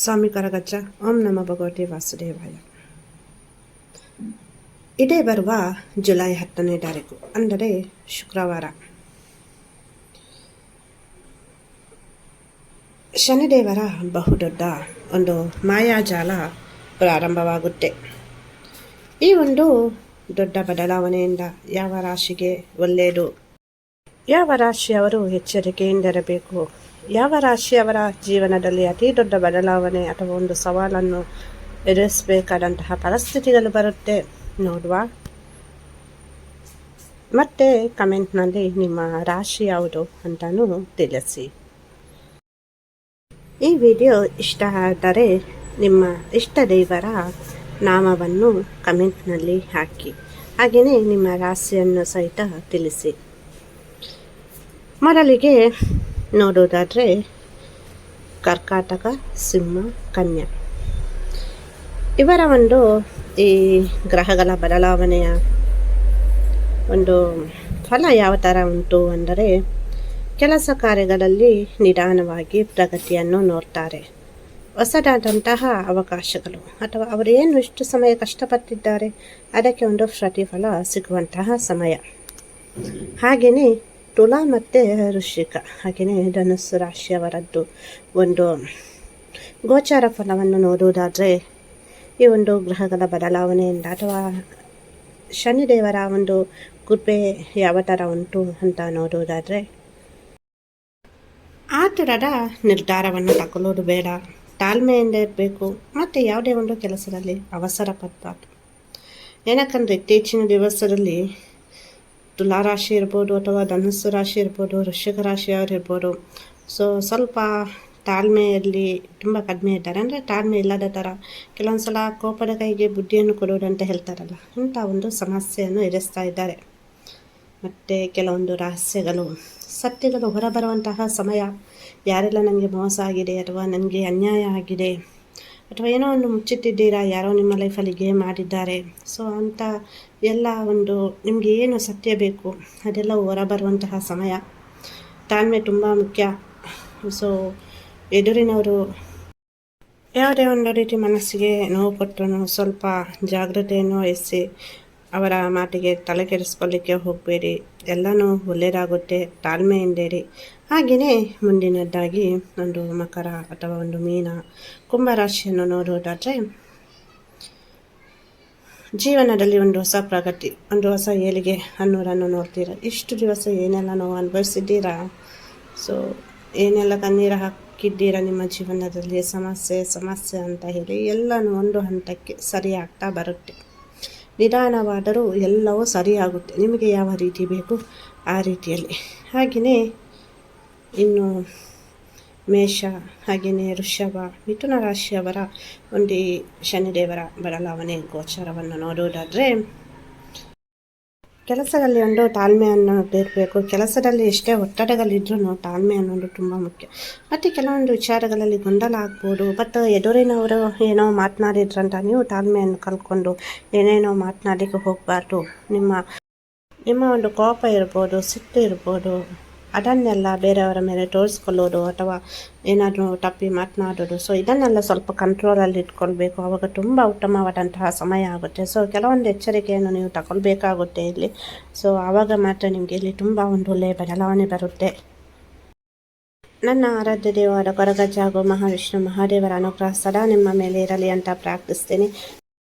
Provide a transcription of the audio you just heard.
ಸ್ವಾಮಿ ಕರಗಜ್ಜ. ಓಂ ನಮ ಭಗವತಿ ವಾಸುದೇವಾಯ. ಇದೇ ಬರುವ ಜುಲೈ 10ನೇ ತಾರೀಕು ಅಂದರೆ ಶುಕ್ರವಾರ ಶನಿದೇವರ ಬಹುದೊಡ್ಡ ಒಂದು ಮಾಯಾಜಾಲ ಪ್ರಾರಂಭವಾಗುತ್ತೆ. ಈ ಒಂದು ದೊಡ್ಡ ಬದಲಾವಣೆಯಿಂದ ಯಾವ ರಾಶಿಗೆ ಒಳ್ಳೆಯದು, ಯಾವ ರಾಶಿಯವರು ಎಚ್ಚರಿಕೆಯಿಂದಿರಬೇಕು, ಯಾವ ರಾಶಿಯವರ ಜೀವನದಲ್ಲಿ ಅತಿ ದೊಡ್ಡ ಬದಲಾವಣೆ ಅಥವಾ ಒಂದು ಸವಾಲನ್ನು ಎದುರಿಸಬೇಕಾದಂತಹ ಪರಿಸ್ಥಿತಿಗಳು ಬರುತ್ತೆ ನೋಡುವ. ಮತ್ತೆ ಕಮೆಂಟ್ನಲ್ಲಿ ನಿಮ್ಮ ರಾಶಿ ಯಾವುದು ಅಂತಾನೂ ತಿಳಿಸಿ. ಈ ವಿಡಿಯೋ ಇಷ್ಟ ಆದರೆ ನಿಮ್ಮ ಇಷ್ಟ ದೇವರ ನಾಮವನ್ನು ಕಮೆಂಟ್ನಲ್ಲಿ ಹಾಕಿ, ಹಾಗೆಯೇ ನಿಮ್ಮ ರಾಶಿಯನ್ನು ಸಹಿತ ತಿಳಿಸಿ. ಮೊದಲಿಗೆ ನೋಡೋದಾದರೆ ಕರ್ಕಾಟಕ, ಸಿಂಹ, ಕನ್ಯಾ ಇವರ ಒಂದು ಈ ಗ್ರಹಗಳ ಬದಲಾವಣೆಯ ಒಂದು ಫಲ ಯಾವ ಥರ ಉಂಟು ಅಂದರೆ, ಕೆಲಸ ಕಾರ್ಯಗಳಲ್ಲಿ ನಿಧಾನವಾಗಿ ಪ್ರಗತಿಯನ್ನು ನೋಡ್ತಾರೆ. ಹೊಸದಾದಂತಹ ಅವಕಾಶಗಳು ಅಥವಾ ಅವರು ಏನು ಇಷ್ಟು ಸಮಯ ಕಷ್ಟಪಟ್ಟಿದ್ದಾರೆ ಅದಕ್ಕೆ ಒಂದು ಪ್ರತಿಫಲ ಸಿಗುವಂತಹ ಸಮಯ. ಹಾಗೆಯೇ ತುಲಾ ಮತ್ತು ವೃಶ್ಚಿಕ, ಹಾಗೆಯೇ ಧನುಸ್ಸು ರಾಶಿಯವರದ್ದು ಒಂದು ಗೋಚಾರ ಫಲವನ್ನು ನೋಡುವುದಾದರೆ, ಈ ಒಂದು ಗ್ರಹಗಳ ಬದಲಾವಣೆಯಿಂದ ಅಥವಾ ಶನಿದೇವರ ಒಂದು ಕೃಪೆ ಯಾವ ಥರ ಉಂಟು ಅಂತ ನೋಡುವುದಾದರೆ, ಆ ಥರದ ನಿರ್ಧಾರವನ್ನು ತಗೊಳ್ಳೋದು ಬೇಡ, ತಾಳ್ಮೆಯಿಂದ ಇರಬೇಕು. ಮತ್ತು ಯಾವುದೇ ಒಂದು ಕೆಲಸದಲ್ಲಿ ಅವಸರ ಪಡಬಾರ್ದು. ಏನಕ್ಕಂದರೆ ಇತ್ತೀಚಿನ ದಿವಸದಲ್ಲಿ ತುಲಾ ರಾಶಿ ಇರ್ಬೋದು ಅಥವಾ ಧನುಸ್ಸು ರಾಶಿ ಇರ್ಬೋದು, ವೃಶ್ಚಿಕ ರಾಶಿಯವರು ಇರ್ಬೋದು, ಸೊ ಸ್ವಲ್ಪ ತಾಳ್ಮೆಯಲ್ಲಿ ತುಂಬ ಕಡಿಮೆ ಇದ್ದಾರೆ. ಅಂದರೆ ತಾಳ್ಮೆ ಇಲ್ಲದ ಥರ, ಕೆಲವೊಂದು ಸಲ ಕೋಪದ ಕೈಗೆ ಬುದ್ಧಿಯನ್ನು ಕೊಡೋದು ಅಂತ ಹೇಳ್ತಾರಲ್ಲ, ಇಂಥ ಒಂದು ಸಮಸ್ಯೆಯನ್ನು ಎದುರಿಸ್ತಾ ಇದ್ದಾರೆ. ಮತ್ತು ಕೆಲವೊಂದು ರಹಸ್ಯಗಳು, ಸತ್ಯಗಳು ಹೊರಬರುವಂತಹ ಸಮಯ. ಯಾರೆಲ್ಲ ನನಗೆ ಮೋಸ ಆಗಿದೆ ಅಥವಾ ನನಗೆ ಅನ್ಯಾಯ ಆಗಿದೆ ಅಥವಾ ಏನೋ ಒಂದು ಮುಚ್ಚಿಟ್ಟಿದ್ದೀರಾ, ಯಾರೋ ನಿಮ್ಮ ಲೈಫಲ್ಲಿ ಗೇಮ್ ಮಾಡಿದ್ದಾರೆ, ಸೊ ಅಂಥ ಎಲ್ಲ ಒಂದು ನಿಮಗೆ ಏನು ಸತ್ಯ ಬೇಕು ಅದೆಲ್ಲ ಹೊರಬರುವಂತಹ ಸಮಯ. ತಾಳ್ಮೆ ತುಂಬ ಮುಖ್ಯ. ಸೊ ಎದುರಿನವರು ಯಾವುದೇ ಒಂದು ರೀತಿ ಮನಸ್ಸಿಗೆ ನೋವು ಕೊಟ್ಟರು ಸ್ವಲ್ಪ ಜಾಗ್ರತೆಯನ್ನು ವಹಿಸಿ ಅವರ ಮಾತಿಗೆ ತಲೆ ಕೆಡಿಸ್ಕೊಳ್ಳಿಕ್ಕೆ ಹೋಗಬೇಡಿ. ಎಲ್ಲನೂ ಒಳ್ಳೆಯದಾಗುತ್ತೆ, ತಾಳ್ಮೆಯಿಂದಿರಿ. ಹಾಗೆಯೇ ಮುಂದಿನದ್ದಾಗಿ ಒಂದು ಮಕರ ಅಥವಾ ಒಂದು ಮೀನ, ಕುಂಭರಾಶಿಯನ್ನು ನೋಡುವುದಾದರೆ, ಜೀವನದಲ್ಲಿ ಒಂದು ಹೊಸ ಪ್ರಗತಿ, ಒಂದು ಹೊಸ ಏಳಿಗೆ ಅನ್ನೋದನ್ನು ನೋಡ್ತೀರಾ. ಇಷ್ಟು ದಿವಸ ಏನೆಲ್ಲ ನೋವು ಅನುಭವಿಸಿದ್ದೀರಾ, ಸೊ ಏನೆಲ್ಲ ಕಣ್ಣೀರು ಹಾಕಿದ್ದೀರಾ ನಿಮ್ಮ ಜೀವನದಲ್ಲಿ, ಸಮಸ್ಯೆ ಅಂತ ಹೇಳಿ ಎಲ್ಲನೂ ಒಂದು ಹಂತಕ್ಕೆ ಸರಿಯಾಗ್ತಾ ಬರುತ್ತೆ. ನಿಧಾನವಾದರೂ ಎಲ್ಲವೂ ಸರಿಯಾಗುತ್ತೆ, ನಿಮಗೆ ಯಾವ ರೀತಿ ಬೇಕು ಆ ರೀತಿಯಲ್ಲಿ. ಹಾಗೆಯೇ ಇನ್ನು ಮೇಷ, ಹಾಗೆಯೇ ವೃಷಭ, ಮಿಥುನ ರಾಶಿಯವರ ಒಂದು ಶನಿದೇವರ ಬದಲಾವಣೆ ಗೋಚಾರವನ್ನು ನೋಡುವುದಾದರೆ, ಕೆಲಸದಲ್ಲಿ ಒಂದು ತಾಳ್ಮೆ ಅನ್ನೋದು ಇರಬೇಕು. ಕೆಲಸದಲ್ಲಿ ಎಷ್ಟೇ ಒತ್ತಡಗಳಿದ್ರೂ ತಾಳ್ಮೆ ಅನ್ನೋದು ತುಂಬ ಮುಖ್ಯ. ಮತ್ತು ಕೆಲವೊಂದು ವಿಚಾರಗಳಲ್ಲಿ ಗೊಂದಲ ಆಗ್ಬೋದು, ಬಟ್ ಎದುರಿನವರು ಏನೋ ಮಾತನಾಡಿದ್ರಂತ ನೀವು ತಾಳ್ಮೆಯನ್ನು ಕಲ್ತ್ಕೊಂಡು ಏನೇನೋ ಮಾತನಾಡಲಿಕ್ಕೆ ಹೋಗಬಾರ್ದು. ನಿಮ್ಮ ಒಂದು ಕೋಪ ಇರ್ಬೋದು, ಸಿಟ್ಟು ಇರ್ಬೋದು, ಅದನ್ನೆಲ್ಲ ಬೇರೆಯವರ ಮೇಲೆ ತೋರಿಸ್ಕೊಳ್ಳೋದು ಅಥವಾ ಏನಾದರೂ ತಪ್ಪಿ ಮಾತನಾಡೋದು, ಸೊ ಇದನ್ನೆಲ್ಲ ಸ್ವಲ್ಪ ಕಂಟ್ರೋಲಲ್ಲಿ ಇಟ್ಕೊಳ್ಬೇಕು. ಆವಾಗ ತುಂಬ ಉತ್ತಮವಾದಂತಹ ಸಮಯ ಆಗುತ್ತೆ. ಸೊ ಕೆಲವೊಂದು ಎಚ್ಚರಿಕೆಯನ್ನು ನೀವು ತಗೊಳ್ಬೇಕಾಗುತ್ತೆ ಇಲ್ಲಿ. ಸೊ ಆವಾಗ ಮಾತ್ರ ನಿಮಗೆ ಇಲ್ಲಿ ತುಂಬ ಒಂದು ಒಳ್ಳೆಯ ಬದಲಾವಣೆ ಬರುತ್ತೆ. ನನ್ನ ಆರಾಧ್ಯ ದೇವರ ಕೊರಗಜ್ಜ ಹಾಗೂ ಮಹಾವಿಷ್ಣು ಮಹಾದೇವರ ಅನುಗ್ರಹ ಸದಾ ನಿಮ್ಮ ಮೇಲೆ ಇರಲಿ ಅಂತ ಪ್ರಾರ್ಥಿಸ್ತೇನೆ.